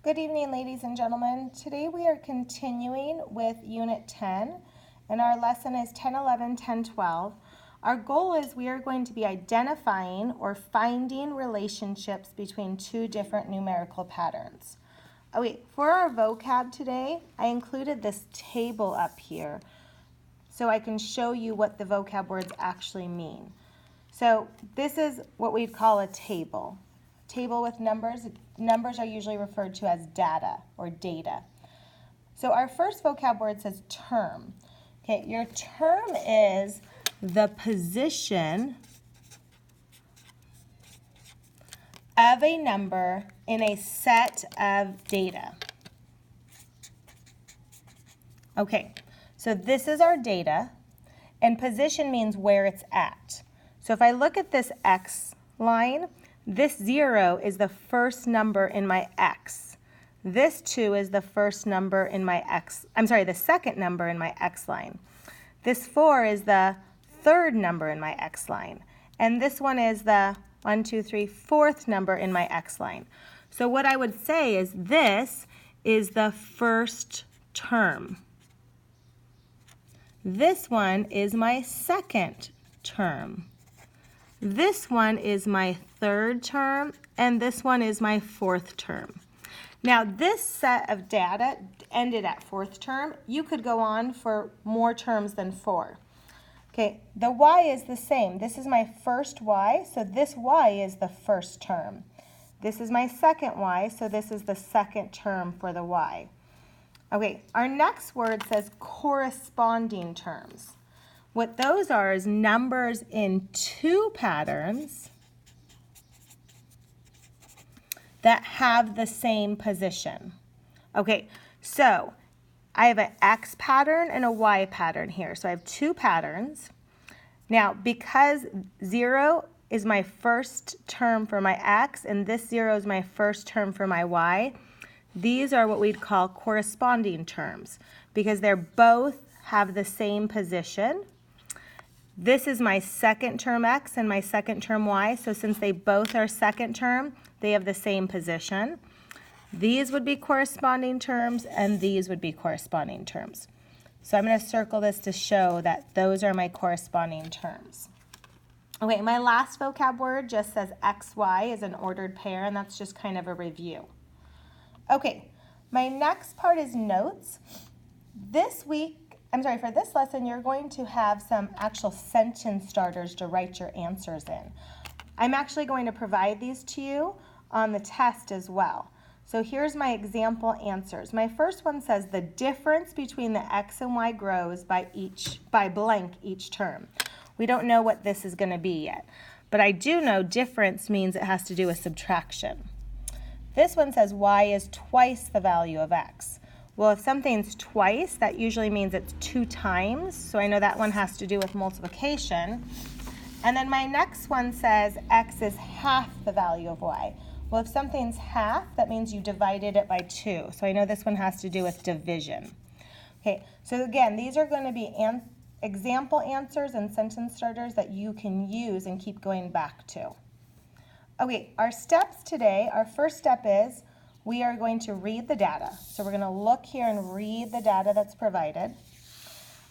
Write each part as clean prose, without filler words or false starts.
Good evening, ladies and gentlemen. Today we are continuing with Unit 10, and our lesson is 10, 11, 10, 12. Our goal is we are going to be identifying or finding relationships between two different numerical patterns. Oh wait, for our vocab today, I included this table up here so I can show you what the vocab words actually mean. So this is what we'd call a table. Table with numbers. Numbers are usually referred to as data or data. So our first vocab word says term. Okay, your term is the position of a number in a set of data. Okay, so this is our data, and position means where it's at. So if I look at this X line, this 0 is the first number in my X. This 2 is the first number in my X. The second number in my X line. This 4 is the third number in my X line. And this one is the 1, 2, 3, fourth number in my X line. So what I would say is this is the first term. This one is my second term. This one is my third term, and this one is my fourth term. Now, this set of data ended at fourth term. You could go on for more terms than 4. Okay, the Y is the same. This is my first Y, so this Y is the first term. This is my second Y, so this is the second term for the Y. Okay, our next word says corresponding terms. What those are is numbers in two patterns that have the same position. Okay, so I have an X pattern and a Y pattern here. So I have two patterns. Now, because 0 is my first term for my X and this 0 is my first term for my Y, these are what we'd call corresponding terms because they're both have the same position. This is my second term X and my second term Y, so since they both are second term, they have the same position. These would be corresponding terms, and these would be corresponding terms. So I'm going to circle this to show that those are my corresponding terms. Okay, my last vocab word just says XY is an ordered pair, and that's just kind of a review. Okay, my next part is notes. For this lesson, you're going to have some actual sentence starters to write your answers in. I'm actually going to provide these to you on the test as well. So here's my example answers. My first one says the difference between the X and Y grows by blank each term. We don't know what this is going to be yet, but I do know difference means it has to do with subtraction. This one says Y is twice the value of X. Well, if something's twice, that usually means it's 2 times. So I know that one has to do with multiplication. And then my next one says X is half the value of Y. Well, if something's half, that means you divided it by 2. So I know this one has to do with division. Okay, so again, these are going to be example answers and sentence starters that you can use and keep going back to. Okay, our steps today, our first step is we are going to read the data. So we're going to look here and read the data that's provided.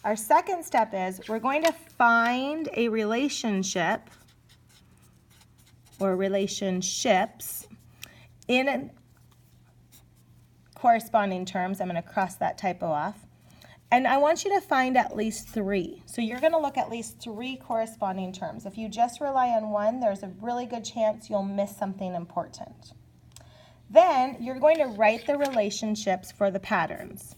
Our second step is we're going to find a relationship or relationships in corresponding terms. I'm going to cross that typo off. And I want you to find at least 3. So you're going to look at least 3 corresponding terms. If you just rely on one, there's a really good chance you'll miss something important. Then you're going to write the relationships for the patterns.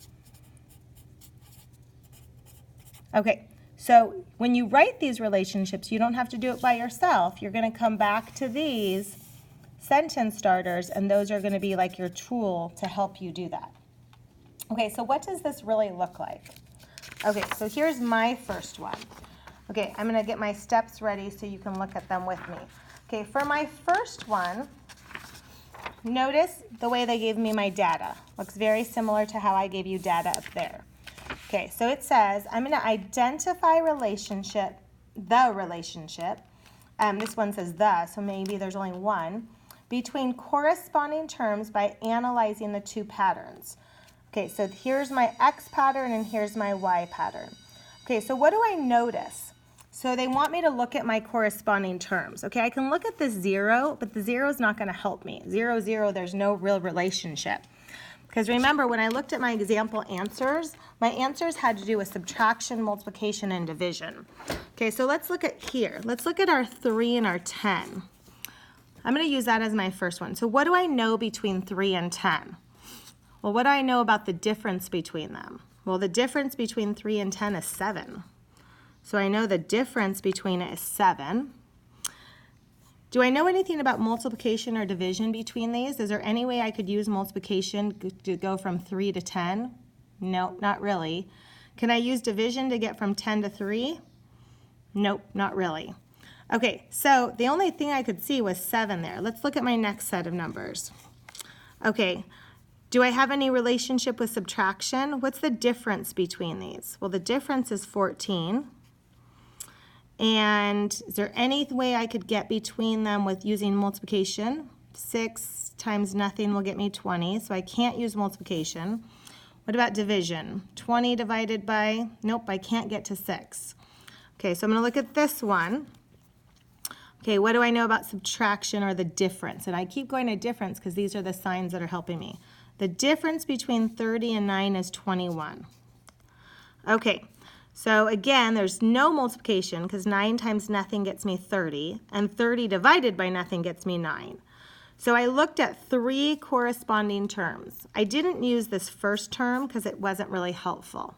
Okay, so when you write these relationships, you don't have to do it by yourself. You're going to come back to these sentence starters, and those are going to be like your tool to help you do that. Okay, so what does this really look like? Okay, so here's my first one. Okay, I'm going to get my steps ready so you can look at them with me. Okay, for my first one, notice the way they gave me my data. Looks very similar to how I gave you data up there. Okay, so it says I'm going to identify the relationship. This one says the, so maybe there's only one. between corresponding terms by analyzing the two patterns. Okay, so here's my X pattern and here's my Y pattern. Okay, so what do I notice? So they want me to look at my corresponding terms. Okay, I can look at this 0, but the 0 is not going to help me. 0, 0, there's no real relationship. Because remember, when I looked at my example answers, my answers had to do with subtraction, multiplication, and division. Okay, so let's look at here. Let's look at our 3 and our 10. I'm going to use that as my first one. So what do I know between 3 and 10? Well, what do I know about the difference between them? Well, the difference between 3 and 10 is 7. So I know the difference between it is 7. Do I know anything about multiplication or division between these? Is there any way I could use multiplication to go from 3 to 10? No, not really. Can I use division to get from 10 to 3? Nope, not really. Okay, so the only thing I could see was 7 there. Let's look at my next set of numbers. Okay, do I have any relationship with subtraction? What's the difference between these? Well, the difference is 14. And is there any way I could get between them with using multiplication? 6 times nothing will get me 20, so I can't use multiplication. What about division? 20 divided by, nope, I can't get to 6. Okay, so I'm going to look at this one. Okay, what do I know about subtraction or the difference? And I keep going to difference because these are the signs that are helping me. The difference between 30 and 9 is 21. Okay, so again, there's no multiplication because 9 times nothing gets me 30, and 30 divided by nothing gets me 9. So I looked at 3 corresponding terms. I didn't use this first term because it wasn't really helpful.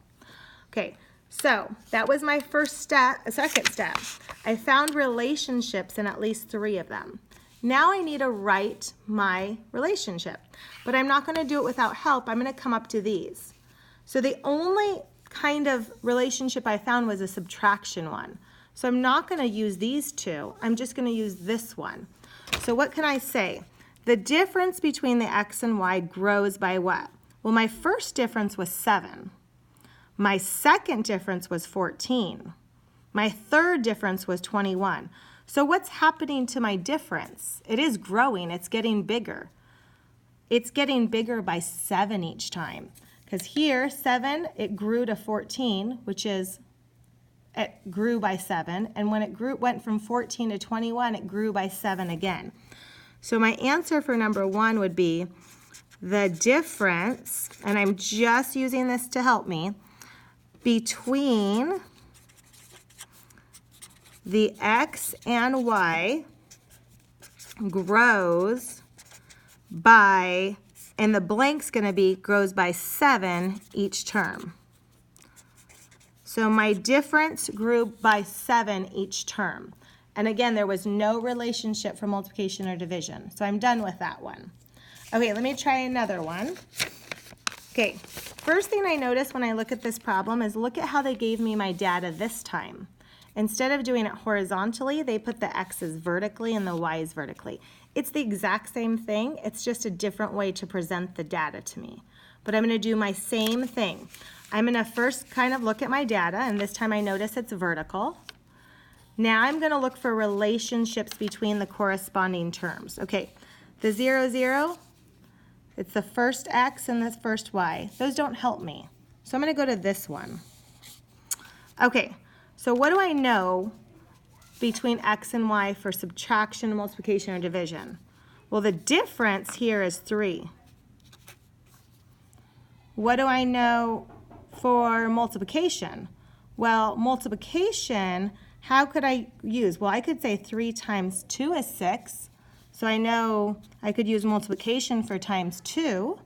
Okay, so that was my second step. I found relationships in at least 3 of them. Now I need to write my relationship, but I'm not going to do it without help. I'm going to come up to these. So the only kind of relationship I found was a subtraction one. So I'm not going to use these two. I'm just going to use this one. So what can I say? The difference between the X and Y grows by what? Well, my first difference was 7. My second difference was 14. My third difference was 21. So what's happening to my difference? It is growing. It's getting bigger. It's getting bigger by 7 each time. Because here, 7, it grew to 14, which is, it grew by 7. And when it went from 14 to 21, it grew by 7 again. So my answer for number 1 would be the difference, and I'm just using this to help me, between the X and Y grows by, and the blank's going to be grows by 7 each term. So my difference grew by 7 each term. And again, there was no relationship for multiplication or division. So I'm done with that one. Okay, let me try another one. Okay, first thing I notice when I look at this problem is look at how they gave me my data this time. Instead of doing it horizontally, they put the X's vertically and the Y's vertically. It's the exact same thing, it's just a different way to present the data to me. But I'm going to do my same thing. I'm going to first kind of look at my data, and this time I notice it's vertical. Now I'm going to look for relationships between the corresponding terms. Okay, the 0, 0, it's the first X and the first Y. Those don't help me. So I'm going to go to this one. Okay. So what do I know between X and Y for subtraction, multiplication, or division? Well, the difference here is 3. What do I know for multiplication? Well, multiplication, how could I use? Well, I could say 3 times 2 is 6. So I know I could use multiplication for times 2.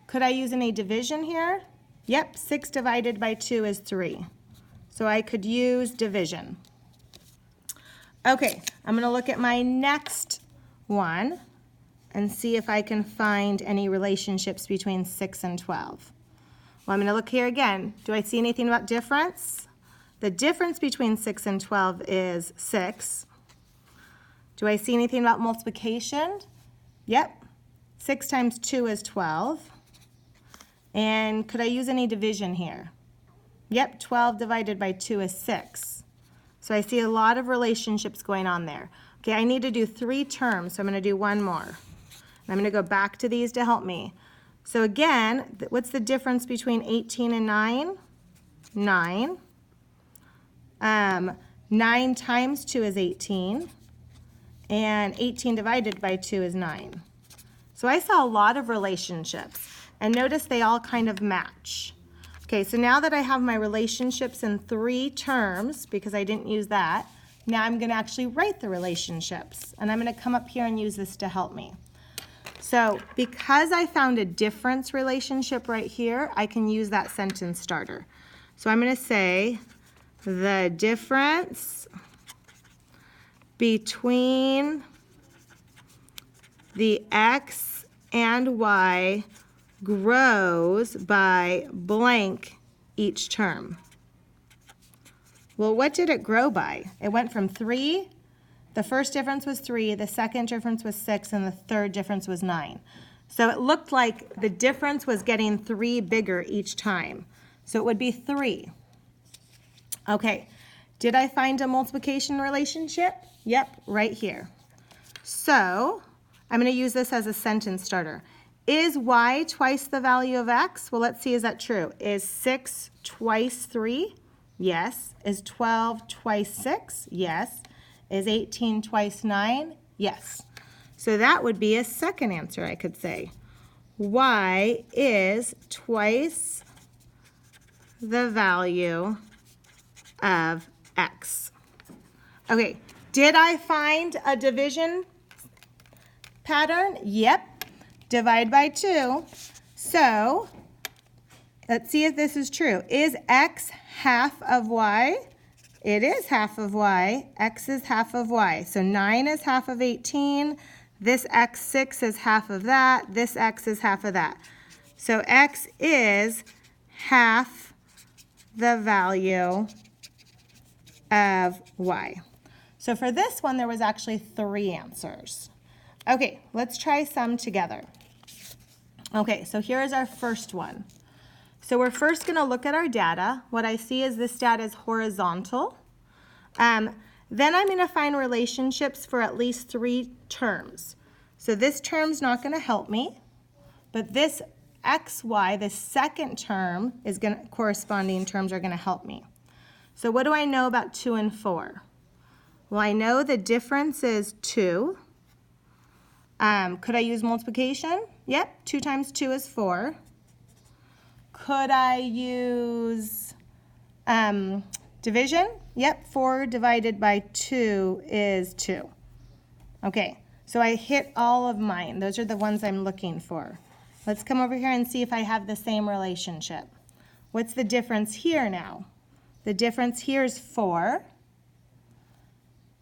Could I use any division here? Yep, 6 divided by 2 is 3. So I could use division. Okay, I'm going to look at my next one and see if I can find any relationships between 6 and 12. Well, I'm going to look here again. Do I see anything about difference? The difference between 6 and 12 is 6. Do I see anything about multiplication? Yep. 6 times 2 is 12. And could I use any division here? Yep, 12 divided by 2 is 6. So I see a lot of relationships going on there. Okay, I need to do 3 terms, so I'm going to do one more. And I'm going to go back to these to help me. So again, what's the difference between 18 and 9? 9. 9 times 2 is 18, and 18 divided by 2 is 9. So I saw a lot of relationships, and notice they all kind of match. Okay, so now that I have my relationships in 3 terms, because I didn't use that, now I'm going to actually write the relationships, and I'm going to come up here and use this to help me. So because I found a difference relationship right here, I can use that sentence starter. So I'm going to say the difference between the x and y grows by blank each term. Well, what did it grow by? It went from 3, the first difference was 3, the second difference was 6, and the third difference was 9. So it looked like the difference was getting 3 bigger each time. So it would be 3. Okay, did I find a multiplication relationship? Yep, right here. So I'm going to use this as a sentence starter. Is y twice the value of x? Well, let's see, is that true? Is 6 twice 3? Yes. Is 12 twice 6? Yes. Is 18 twice 9? Yes. So that would be a second answer, I could say. Y is twice the value of x. Okay, did I find a division pattern? Yep. Divide by 2. So let's see if this is true. Is x half of y? It is half of y. X is half of y. So 9 is half of 18. This x6 is half of that. This x is half of that. So x is half the value of y. So for this one, there was actually 3 answers. Okay, let's try some together. Okay, so here is our first one. So we're first going to look at our data. What I see is this data is horizontal. Then I'm going to find relationships for at least 3 terms. So this term's not going to help me, but this xy, the second term, is going to, corresponding terms are going to help me. So what do I know about 2 and 4? Well, I know the difference is 2. Could I use multiplication? Yep, 2 times 2 is 4. Could I use division? Yep, 4 divided by 2 is 2. Okay, so I hit all of mine. Those are the ones I'm looking for. Let's come over here and see if I have the same relationship. What's the difference here now? The difference here is 4.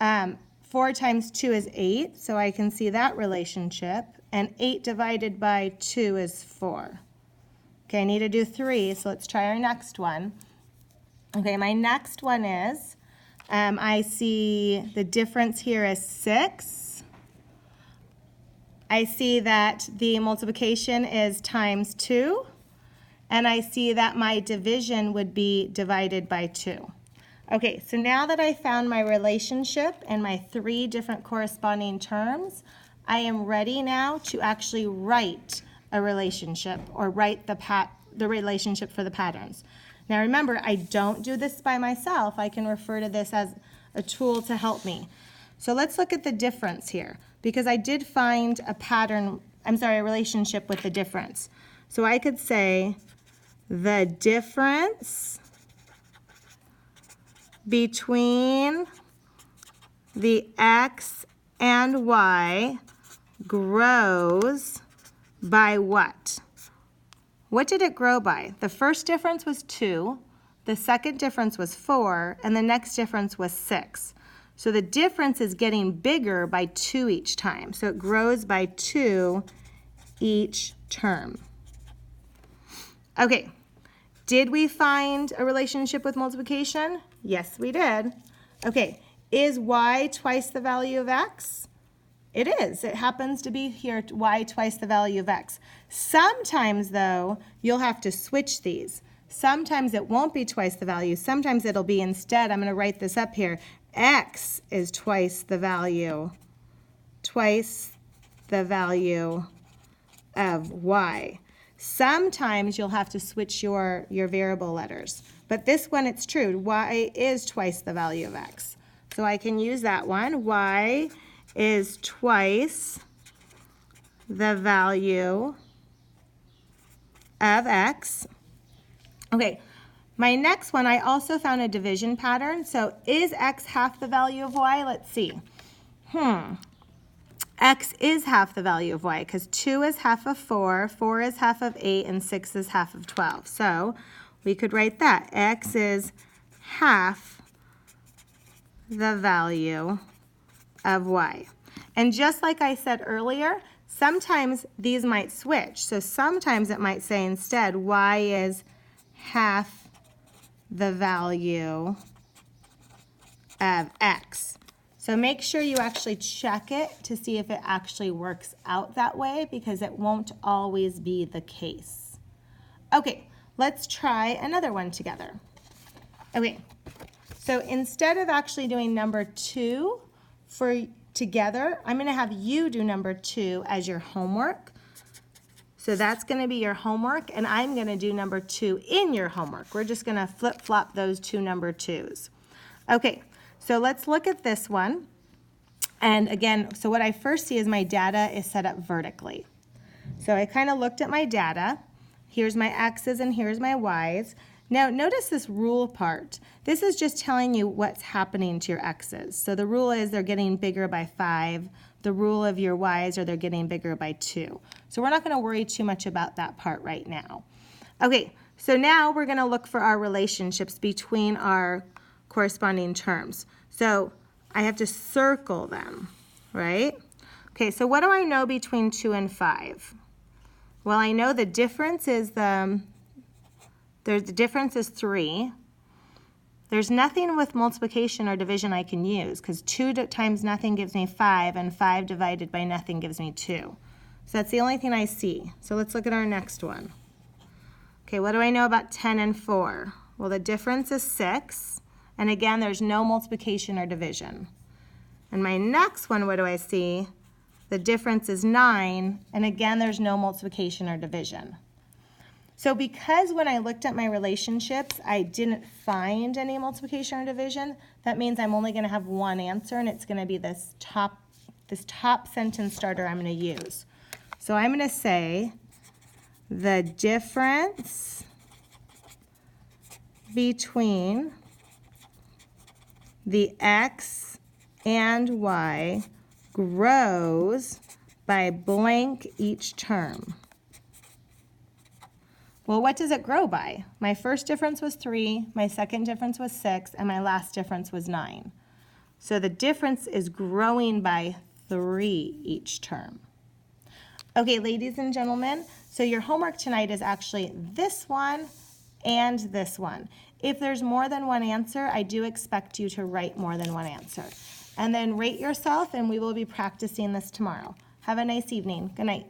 4 times 2 is 8, so I can see that relationship. And 8 divided by 2 is 4. Okay, I need to do 3, so let's try our next one. Okay, my next one is, I see the difference here is 6. I see that the multiplication is times 2. And I see that my division would be divided by 2. Okay, so now that I found my relationship and my 3 different corresponding terms, I am ready now to actually write a relationship or write the relationship for the patterns. Now remember, I don't do this by myself. I can refer to this as a tool to help me. So let's look at the difference here, because I did find a relationship with the difference. So I could say the difference between the x and y grows by what? What did it grow by? The first difference was 2, the second difference was 4, and the next difference was 6. So the difference is getting bigger by 2 each time. So it grows by 2 each term. Okay, did we find a relationship with multiplication? Yes, we did. Okay, is y twice the value of x? It is. It happens to be here, y twice the value of x. Sometimes, though, you'll have to switch these. Sometimes it won't be twice the value. Sometimes it'll be instead, I'm going to write this up here, X is twice the value of Y. Sometimes you'll have to switch your variable letters, but this one it's true. Y is twice the value of X. So I can use that one. Y is twice the value of X. Okay, my next one, I also found a division pattern. So is X half the value of Y? Let's see. X is half the value of Y because 2 is half of 4, 4 is half of 8, and 6 is half of 12. So we could write that. X is half the value of Y. And just like I said earlier, sometimes these might switch. So sometimes it might say instead, Y is half the value of X. So make sure you actually check it to see if it actually works out that way, because it won't always be the case. Okay, let's try another one together. Okay, so instead of actually doing number 2 for together, I'm going to have you do number 2 as your homework. So that's going to be your homework, and I'm going to do number 2 in your homework. We're just going to flip-flop those two number 2s. Okay, so let's look at this one. And again, so what I first see is my data is set up vertically. So I kind of looked at my data. Here's my X's and here's my Y's. Now notice this rule part. This is just telling you what's happening to your X's. So the rule is they're getting bigger by 5. The rule of your Y's are they're getting bigger by 2. So we're not going to worry too much about that part right now. Okay, so now we're going to look for our relationships between our corresponding terms. So I have to circle them, right? Okay, so what do I know between 2 and 5? Well, I know the difference is the difference is 3. There's nothing with multiplication or division I can use because 2 times nothing gives me 5, and 5 divided by nothing gives me 2. So that's the only thing I see. So let's look at our next one. Okay, what do I know about 10 and 4? Well, the difference is 6. And again, there's no multiplication or division. And my next one, what do I see? The difference is 9. And again, there's no multiplication or division. So because when I looked at my relationships, I didn't find any multiplication or division, that means I'm only going to have one answer, and it's going to be this top sentence starter I'm going to use. So I'm going to say the difference between the X and Y grows by blank each term. Well, what does it grow by? My first difference was 3, my second difference was 6, and my last difference was 9. So the difference is growing by 3 each term. Okay, ladies and gentlemen, so your homework tonight is actually this one and this one. If there's more than one answer, I do expect you to write more than one answer. And then rate yourself, and we will be practicing this tomorrow. Have a nice evening. Good night.